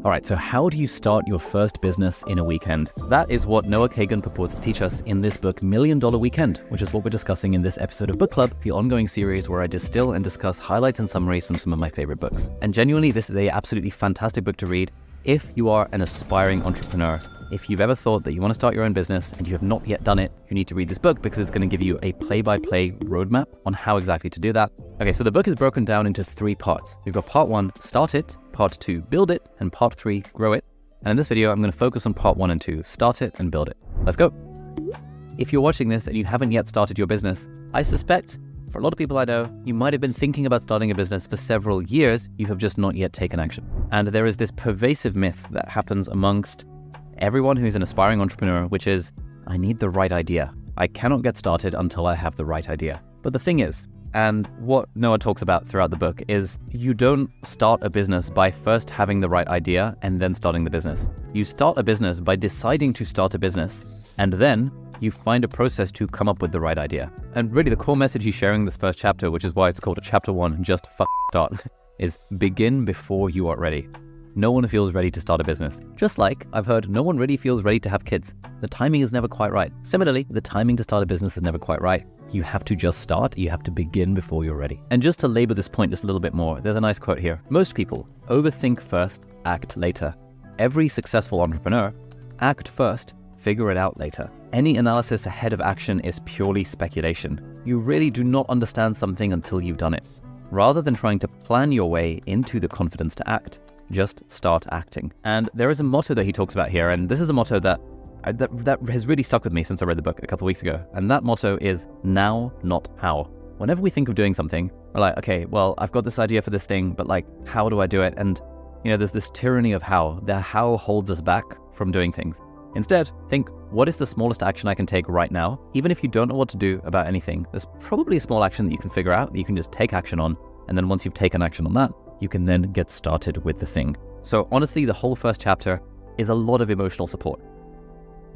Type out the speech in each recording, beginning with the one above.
All right, so how do you start your first business in a weekend? That is what Noah Kagan purports to teach us in this book, $1 Million Weekend, which is what we're discussing in this episode of Book Club, the ongoing series where I distill and discuss highlights and summaries from some of my favorite books. And genuinely, this is an absolutely fantastic book to read if you are an aspiring entrepreneur. If you've ever thought that you want to start your own business and you have not yet done it, you need to read this book because it's going to give you a play-by-play roadmap on how exactly to do that. Okay, so the book is broken down into 3 parts. We've got part 1, start it, part 2, build it, and part 3, grow it. And in this video, I'm going to focus on part 1 and 2, start it and build it. Let's go. If you're watching this and you haven't yet started your business, I suspect for a lot of people I know, you might have been thinking about starting a business for several years, you have just not yet taken action. And there is this pervasive myth that happens amongst everyone who's an aspiring entrepreneur, which is, I need the right idea. I cannot get started until I have the right idea. But the thing is, and what Noah talks about throughout the book, is you don't start a business by first having the right idea and then starting the business. You start a business by deciding to start a business, and then you find a process to come up with the right idea. And really the core message he's sharing in this first chapter, which is why it's called a chapter 1, just start, is begin before you are ready. No one feels ready to start a business. Just like I've heard no one really feels ready to have kids. The timing is never quite right. Similarly, the timing to start a business is never quite right. You have to just start. You have to begin before you're ready. And just to labor this point just a little bit more, there's a nice quote here. Most people overthink first, act later. Every successful entrepreneur, act first, figure it out later. Any analysis ahead of action is purely speculation. You really do not understand something until you've done it. Rather than trying to plan your way into the confidence to act, just start acting. And there is a motto that he talks about here, and this is a motto that has really stuck with me since I read the book a couple of weeks ago. And that motto is now, not how. Whenever we think of doing something, we're like, okay, well, I've got this idea for this thing, but like, how do I do it? And there's this tyranny of how. The how holds us back from doing things. Instead, think, what is the smallest action I can take right now? Even if you don't know what to do about anything, there's probably a small action that you can figure out that you can just take action on. And then once you've taken action on that, you can then get started with the thing. So honestly, the whole first chapter is a lot of emotional support.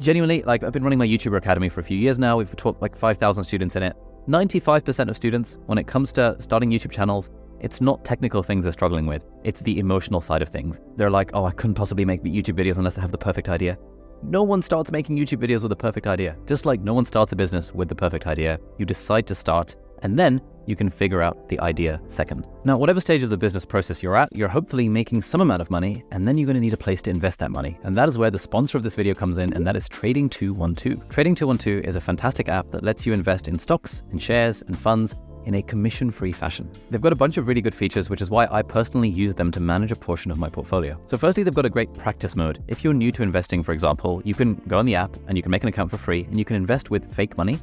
Genuinely, I've been running my YouTuber Academy for a few years now. We've taught 5,000 students in it. 95% of students, when it comes to starting YouTube channels, it's not technical things they're struggling with. It's the emotional side of things. They're like, oh, I couldn't possibly make YouTube videos unless I have the perfect idea. No one starts making YouTube videos with a perfect idea. Just like no one starts a business with the perfect idea. You decide to start, and then you can figure out the idea second. Now, whatever stage of the business process you're at, you're hopefully making some amount of money, and then you're going to need a place to invest that money. And that is where the sponsor of this video comes in, and that is Trading 212. Trading 212 is a fantastic app that lets you invest in stocks, in shares, and funds in a commission-free fashion. They've got a bunch of really good features, which is why I personally use them to manage a portion of my portfolio. So firstly, they've got a great practice mode. If you're new to investing, for example, you can go on the app and you can make an account for free, and you can invest with fake money,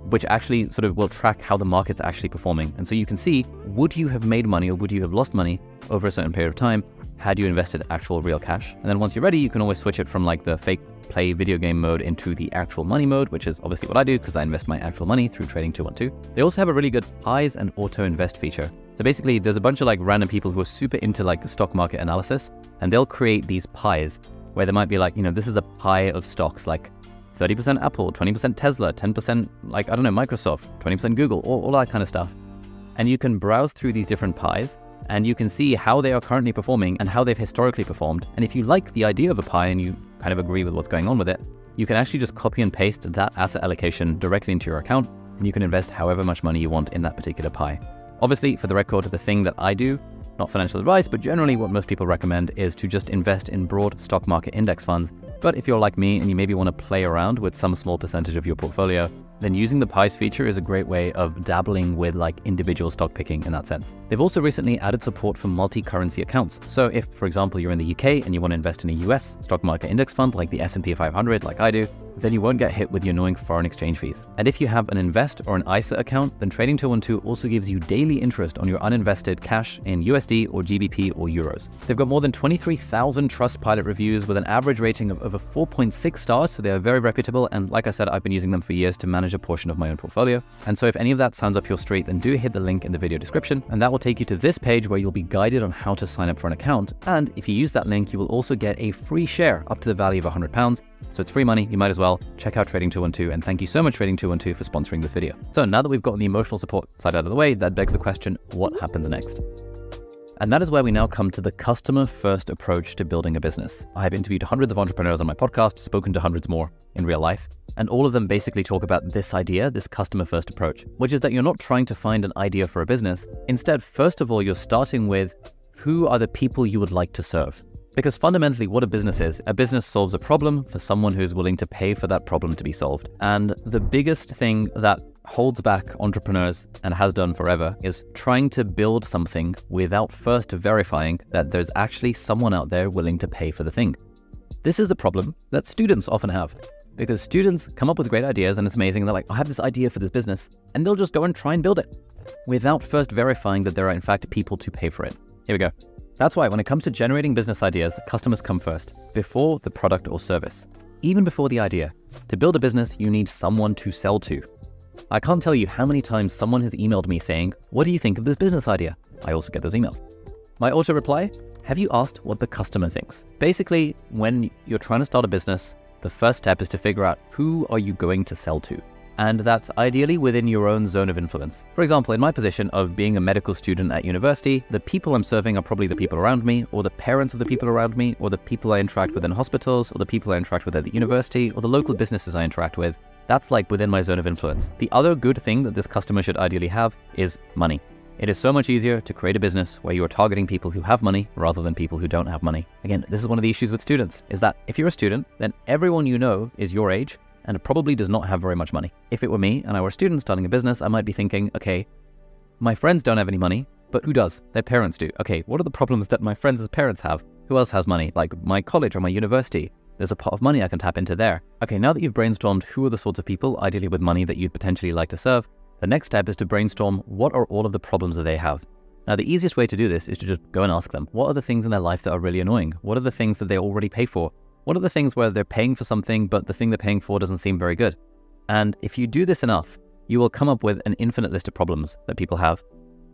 which actually sort of will track how the market's actually performing. And so you can see, would you have made money or would you have lost money over a certain period of time had you invested actual real cash? And then once you're ready, you can always switch it from the fake play video game mode into the actual money mode, which is obviously what I do because I invest my actual money through Trading 212. They also have a really good pies and auto invest feature. So basically there's a bunch of random people who are super into the stock market analysis, and they'll create these pies where they might be this is a pie of stocks, 30% Apple, 20% Tesla, 10% Microsoft, 20% Google, all that kind of stuff. And you can browse through these different pies and you can see how they are currently performing and how they've historically performed. And if you like the idea of a pie and you kind of agree with what's going on with it, you can actually just copy and paste that asset allocation directly into your account, and you can invest however much money you want in that particular pie. Obviously, for the record, the thing that I do, not financial advice, but generally what most people recommend is to just invest in broad stock market index funds. But if you're like me and you maybe want to play around with some small percentage of your portfolio, then using the pies feature is a great way of dabbling with individual stock picking in that sense. They've also recently added support for multi-currency accounts. So if, for example, you're in the UK and you want to invest in a US stock market index fund like the S&P 500 like I do, then you won't get hit with the annoying foreign exchange fees. And if you have an Invest or an ISA account, then Trading 212 also gives you daily interest on your uninvested cash in USD or GBP or euros. They've got more than 23,000 Trustpilot reviews with an average rating of over 4.6 stars, so they are very reputable. And like I said, I've been using them for years to manage a portion of my own portfolio. And so if any of that sounds up your street, then do hit the link in the video description, and that will take you to this page where you'll be guided on how to sign up for an account. And if you use that link, you will also get a free share up to the value of £100. So it's free money, you might as well check out Trading 212, and thank you so much Trading 212 for sponsoring this video. So now that we've gotten the emotional support side out of the way, that begs the question, what happens next? And that is where we now come to the customer-first approach to building a business. I have interviewed hundreds of entrepreneurs on my podcast, spoken to hundreds more in real life, and all of them basically talk about this idea, this customer-first approach, which is that you're not trying to find an idea for a business. Instead, first of all, you're starting with who are the people you would like to serve? Because fundamentally what a business solves a problem for someone who's willing to pay for that problem to be solved. And the biggest thing that holds back entrepreneurs, and has done forever, is trying to build something without first verifying that there's actually someone out there willing to pay for the thing. This is the problem that students often have, because students come up with great ideas and it's amazing. They're like, I have this idea for this business, and they'll just go and try and build it without first verifying that there are in fact people to pay for it. Here we go. That's why when it comes to generating business ideas, customers come first, before the product or service. Even before the idea. To build a business, you need someone to sell to. I can't tell you how many times someone has emailed me saying, what do you think of this business idea? I also get those emails. My auto reply, have you asked what the customer thinks? Basically, when you're trying to start a business, the first step is to figure out who are you going to sell to? And that's ideally within your own zone of influence. For example, in my position of being a medical student at university, the people I'm serving are probably the people around me, or the parents of the people around me, or the people I interact with in hospitals, or the people I interact with at the university, or the local businesses I interact with. That's like within my zone of influence. The other good thing that this customer should ideally have is money. It is so much easier to create a business where you are targeting people who have money rather than people who don't have money. Again, this is one of the issues with students, is that if you're a student, then everyone you know is your age and probably does not have very much money. If it were me and I were a student starting a business, I might be thinking, okay, my friends don't have any money, but who does? Their parents do. Okay, what are the problems that my friends' parents have? Who else has money? Like my college or my university. There's a pot of money I can tap into there. Okay, now that you've brainstormed who are the sorts of people, ideally with money, that you'd potentially like to serve, the next step is to brainstorm what are all of the problems that they have. Now, the easiest way to do this is to just go and ask them, what are the things in their life that are really annoying? What are the things that they already pay for? What are the things where they're paying for something, but the thing they're paying for doesn't seem very good? And if you do this enough, you will come up with an infinite list of problems that people have.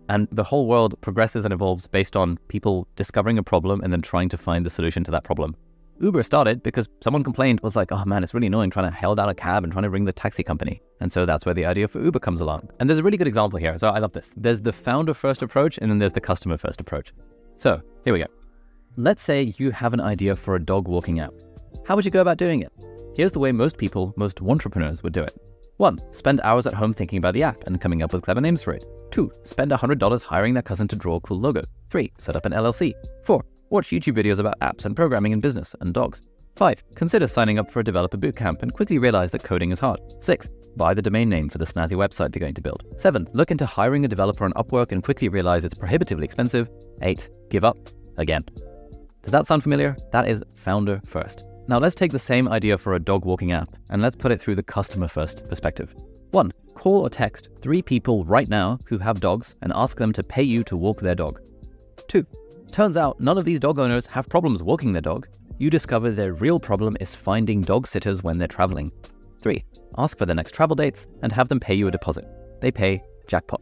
And the whole world progresses and evolves based on people discovering a problem and then trying to find the solution to that problem. Uber started because someone complained, was like, oh man, it's really annoying trying to hail down a cab and trying to ring the taxi company. And so that's where the idea for Uber comes along. And there's a really good example here. So I love this. There's the founder first approach and then there's the customer first approach. So here we go. Let's say you have an idea for a dog walking app. How would you go about doing it? Here's the way most entrepreneurs would do it. 1. Spend hours at home thinking about the app and coming up with clever names for it. 2. Spend $100 hiring their cousin to draw a cool logo. 3. Set up an LLC. 4. Watch YouTube videos about apps and programming and business and dogs. 5. Consider signing up for a developer bootcamp and quickly realize that coding is hard. 6. Buy the domain name for the snazzy website they're going to build. 7. Look into hiring a developer on Upwork and quickly realize it's prohibitively expensive. 8. Give up again. Does that sound familiar? That is founder first. Now let's take the same idea for a dog walking app and let's put it through the customer first perspective. 1. Call or text 3 people right now who have dogs and ask them to pay you to walk their dog. 2. Turns out none of these dog owners have problems walking their dog. You discover their real problem is finding dog sitters when they're traveling. 3. Ask for their next travel dates and have them pay you a deposit. They pay, jackpot.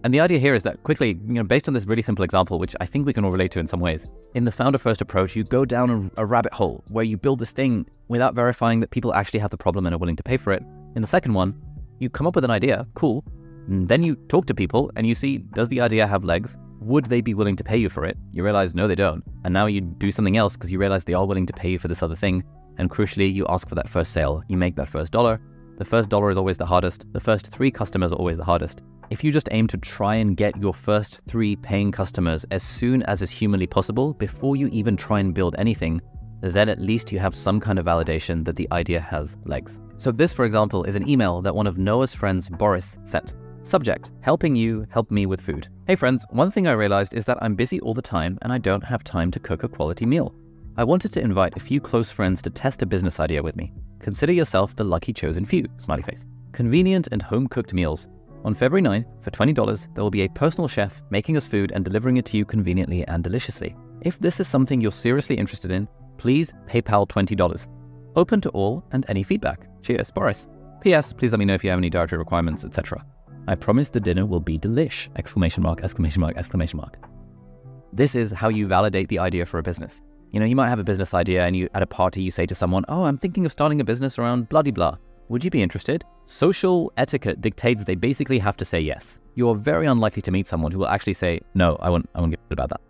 And the idea here is that quickly, based on this really simple example, which I think we can all relate to in some ways, in the founder first approach, you go down a rabbit hole where you build this thing without verifying that people actually have the problem and are willing to pay for it. In the second one, you come up with an idea, cool, and then you talk to people and you see, does the idea have legs? Would they be willing to pay you for it? You realize, no, they don't. And now you do something else because you realize they are willing to pay you for this other thing. And crucially, you ask for that first sale. You make that first dollar. The first dollar is always the hardest. The first 3 customers are always the hardest. If you just aim to try and get your first 3 paying customers as soon as is humanly possible before you even try and build anything, then at least you have some kind of validation that the idea has legs. So this, for example, is an email that one of Noah's friends, Boris, sent. Subject, helping you help me with food. Hey friends, one thing I realized is that I'm busy all the time and I don't have time to cook a quality meal. I wanted to invite a few close friends to test a business idea with me. Consider yourself the lucky chosen few, smiley face. Convenient and home-cooked meals. On February 9th, for $20, there will be a personal chef making us food and delivering it to you conveniently and deliciously. If this is something you're seriously interested in, please PayPal $20. Open to all and any feedback. Cheers, Boris. P.S. Please let me know if you have any dietary requirements, etc. I promise the dinner will be delish! Exclamation mark, exclamation mark, exclamation mark. This is how you validate the idea for a business. You might have a business idea and at a party you say to someone, oh, I'm thinking of starting a business around blah-de-blah. Would you be interested? Social etiquette dictates they basically have to say yes. You are very unlikely to meet someone who will actually say, no, I won't give a shit about that.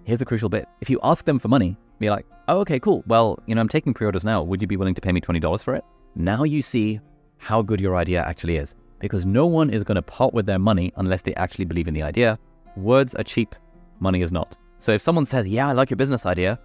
here's the crucial bit. If you ask them for money, be like, oh, okay, cool. Well, I'm taking pre-orders now. Would you be willing to pay me $20 for it? Now you see how good your idea actually is, because no one is going to part with their money unless they actually believe in the idea. Words are cheap. Money is not. So if someone says, yeah, I like your business idea,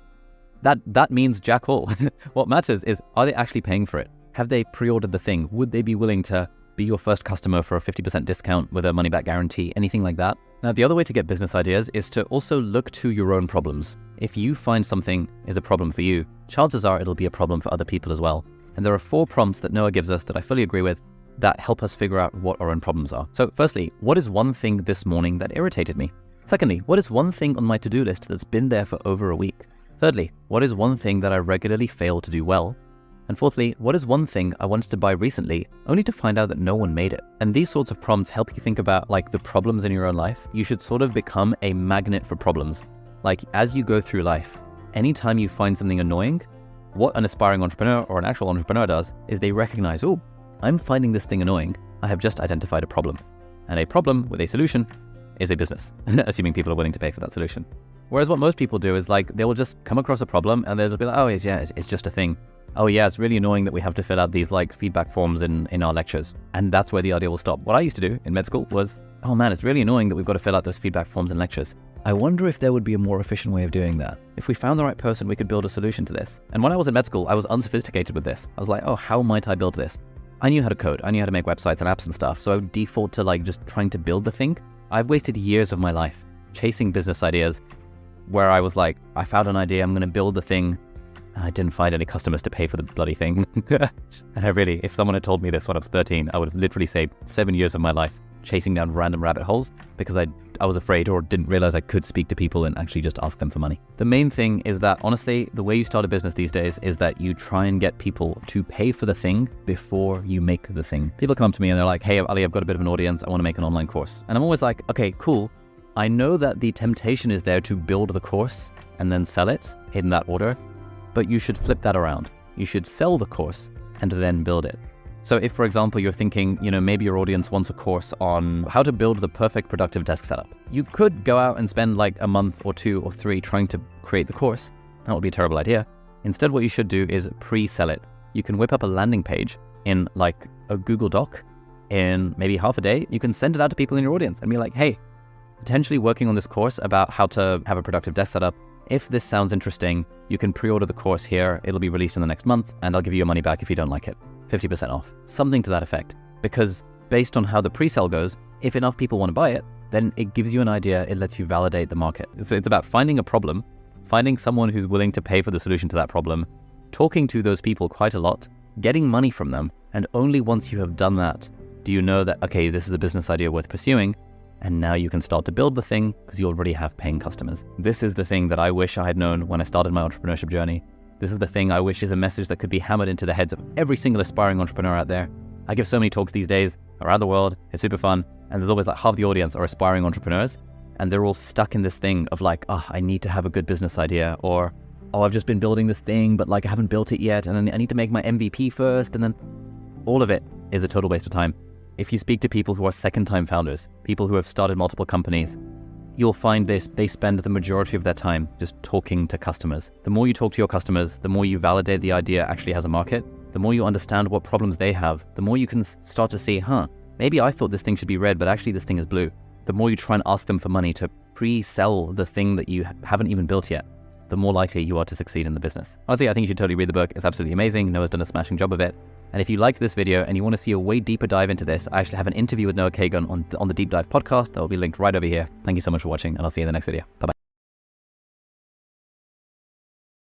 that means jack all. What matters is, are they actually paying for it? Have they pre-ordered the thing? Would they be willing to be your first customer for a 50% discount with a money-back guarantee, anything like that? Now, the other way to get business ideas is to also look to your own problems. If you find something is a problem for you, chances are it'll be a problem for other people as well. And there are 4 prompts that Noah gives us that I fully agree with that help us figure out what our own problems are. So firstly, what is one thing this morning that irritated me? Secondly, what is one thing on my to-do list that's been there for over a week? Thirdly, what is one thing that I regularly fail to do well? And fourthly, what is one thing I wanted to buy recently, only to find out that no one made it? And these sorts of prompts help you think about like the problems in your own life. You should sort of become a magnet for problems. Like as you go through life, anytime you find something annoying, what an aspiring entrepreneur or an actual entrepreneur does is they recognize, oh, I'm finding this thing annoying. I have just identified a problem. And a problem with a solution is a business, assuming people are willing to pay for that solution. Whereas what most people do is like, they will just come across a problem and they'll be like, oh, it's just a thing. Oh yeah, it's really annoying that we have to fill out these like feedback forms in our lectures. And that's where the idea will stop. What I used to do in med school was, oh man, it's really annoying that we've got to fill out those feedback forms in lectures. I wonder if there would be a more efficient way of doing that. If we found the right person, we could build a solution to this. And when I was in med school, I was unsophisticated with this. I was like, oh, how might I build this? I knew how to code. I knew how to make websites and apps and stuff. So I would default to like just trying to build the thing. I've wasted years of my life chasing business ideas where I was like, I found an idea, I'm going to build the thing. And I didn't find any customers to pay for the bloody thing. And I really, if someone had told me this when I was 13, I would have literally saved 7 years of my life chasing down random rabbit holes because I was afraid or didn't realize I could speak to people and actually just ask them for money. The main thing is that honestly, the way you start a business these days is that you try and get people to pay for the thing before you make the thing. People come up to me and they're like, hey, Ali, I've got a bit of an audience. I want to make an online course. And I'm always like, okay, cool. I know that the temptation is there to build the course and then sell it in that order. But you should flip that around. You should sell the course and then build it. So if, for example, you're thinking, maybe your audience wants a course on how to build the perfect productive desk setup. You could go out and spend like a month or 2 or 3 trying to create the course. That would be a terrible idea. Instead, what you should do is pre-sell it. You can whip up a landing page in like a Google Doc in maybe half a day. You can send it out to people in your audience and be like, hey, potentially working on this course about how to have a productive desk setup. If this sounds interesting, you can pre-order the course here. It'll be released in the next month and I'll give you your money back if you don't like it. 50% off, something to that effect. Because based on how the pre-sale goes, if enough people want to buy it, then it gives you an idea. It lets you validate the market. So it's about finding a problem, finding someone who's willing to pay for the solution to that problem, talking to those people quite a lot, getting money from them. And only once you have done that, do you know that, okay, this is a business idea worth pursuing. And now you can start to build the thing because you already have paying customers. This is the thing that I wish I had known when I started my entrepreneurship journey. This is the thing I wish is a message that could be hammered into the heads of every single aspiring entrepreneur out there. I give so many talks these days around the world. It's super fun. And there's always like half the audience are aspiring entrepreneurs. And they're all stuck in this thing of like, oh, I need to have a good business idea. Or, oh, I've just been building this thing, but like I haven't built it yet. And I need to make my MVP first. And then all of it is a total waste of time. If you speak to people who are second-time founders, people who have started multiple companies, you'll find they spend the majority of their time just talking to customers. The more you talk to your customers, the more you validate the idea actually has a market, the more you understand what problems they have, the more you can start to see, maybe I thought this thing should be red, but actually this thing is blue. The more you try and ask them for money to pre-sell the thing that you haven't even built yet, the more likely you are to succeed in the business. Honestly, I think you should totally read the book. It's absolutely amazing. Noah's done a smashing job of it. And if you like this video and you want to see a way deeper dive into this, I actually have an interview with Noah Kagan on the Deep Dive podcast that will be linked right over here. Thank you so much for watching, and I'll see you in the next video. Bye-bye.